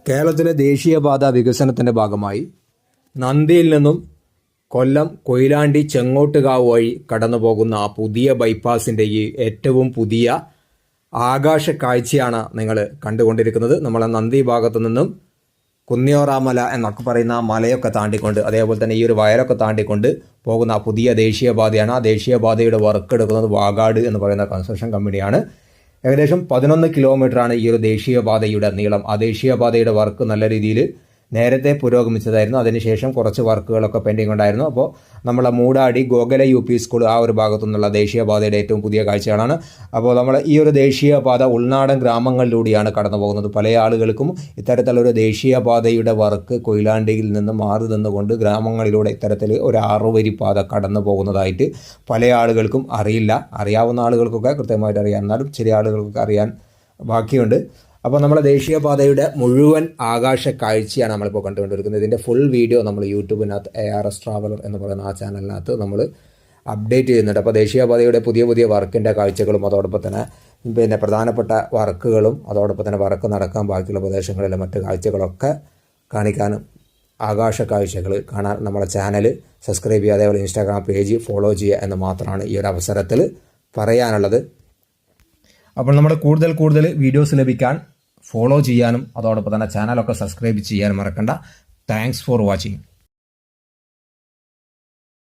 കേരളത്തിലെ ദേശീയപാത വികസനത്തിൻ്റെ ഭാഗമായി നന്ദിയിൽ നിന്നും കൊല്ലം കൊയിലാണ്ടി ചെങ്ങോട്ടുകാവ് വഴി കടന്നു പോകുന്ന ആ പുതിയ ബൈപ്പാസിൻ്റെ ഈ ഏറ്റവും പുതിയ ആകാശ കാഴ്ചയാണ് നിങ്ങൾ കണ്ടുകൊണ്ടിരിക്കുന്നത്. നമ്മളെ നന്ദി ഭാഗത്തു നിന്നും കുന്നിയോറാമല എന്നൊക്കെ പറയുന്ന ആ മലയൊക്കെ താണ്ടിക്കൊണ്ട് അതേപോലെ തന്നെ ഈ ഒരു വയലൊക്കെ താണ്ടിക്കൊണ്ട് പോകുന്ന ആ പുതിയ ദേശീയപാതയാണ്. ആ ദേശീയപാതയുടെ വർക്ക് എടുക്കുന്നത് വാഗാട് എന്ന് പറയുന്ന കൺസ്ട്രക്ഷൻ കമ്പനിയാണ്. ഏകദേശം 11 കിലോമീറ്ററാണ് ഈ ഒരു ദേശീയപാതയുടെ നീളം. ആ ദേശീയപാതയുടെ വർക്ക് നല്ല രീതിയിൽ നേരത്തെ പുരോഗമിച്ചതായിരുന്നു. അതിനുശേഷം കുറച്ച് വർക്കുകളൊക്കെ പെൻഡിങ് ഉണ്ടായിരുന്നു. അപ്പോൾ നമ്മളെ മൂടാടി ഗോകുല UP സ്കൂൾ ആ ഒരു ഭാഗത്തു നിന്നുള്ള ദേശീയപാതയുടെ ഏറ്റവും പുതിയ കാഴ്ചകളാണ്. അപ്പോൾ നമ്മൾ ഈ ഒരു ദേശീയപാത ഉൾനാടൻ ഗ്രാമങ്ങളിലൂടെയാണ് കടന്നു പോകുന്നത്. പല ആളുകൾക്കും ഇത്തരത്തിലൊരു ദേശീയപാതയുടെ വർക്ക് കൊയിലാണ്ടിയിൽ നിന്ന് മാറി നിന്നുകൊണ്ട് ഗ്രാമങ്ങളിലൂടെ ഇത്തരത്തിൽ ഒരു 6 വരി പാത കടന്നു പോകുന്നതായിട്ട് പല ആളുകൾക്കും അറിയില്ല. അറിയാവുന്ന ആളുകൾക്കൊക്കെ കൃത്യമായിട്ട് അറിയാം, എന്നാലും ചില ആളുകൾക്കൊക്കെ അറിയാൻ ബാക്കിയുണ്ട്. അപ്പോൾ നമ്മളെ ദേശീയപാതയുടെ മുഴുവൻ ആകാശ കാഴ്ചയാണ് നമ്മളിപ്പോൾ കണ്ടുകൊണ്ടിരിക്കുന്നത്. ഇതിൻ്റെ ഫുൾ വീഡിയോ നമ്മൾ യൂട്യൂബിനകത്ത് ARS ട്രാവലർ എന്ന് പറയുന്ന ആ ചാനലിനകത്ത് നമ്മൾ അപ്ഡേറ്റ് ചെയ്യുന്നുണ്ട്. അപ്പോൾ ദേശീയപാതയുടെ പുതിയ പുതിയ വർക്കിൻ്റെ കാഴ്ചകളും അതോടൊപ്പം തന്നെ പ്രധാനപ്പെട്ട വർക്കുകളും അതോടൊപ്പം തന്നെ വർക്ക് നടക്കാൻ ബാക്കിയുള്ള പ്രദേശങ്ങളിലെ മറ്റ് കാഴ്ചകളൊക്കെ കാണിക്കാനും ആകാശ കാഴ്ചകൾ കാണാൻ നമ്മളെ ചാനൽ സബ്സ്ക്രൈബ് ചെയ്യുക, അതേപോലെ ഇൻസ്റ്റാഗ്രാം പേജ് ഫോളോ ചെയ്യുക എന്ന് മാത്രമാണ് ഈ ഒരു അവസരത്തിൽ പറയാനുള്ളത്. അപ്പോൾ നമ്മുടെ കൂടുതൽ വീഡിയോസ് ലഭിക്കാൻ ഫോളോ ചെയ്യാനും അതോടൊപ്പം തന്നെ ചാനലൊക്കെ സബ്സ്ക്രൈബ് ചെയ്യാനും മറക്കണ്ട. Thanks for watching.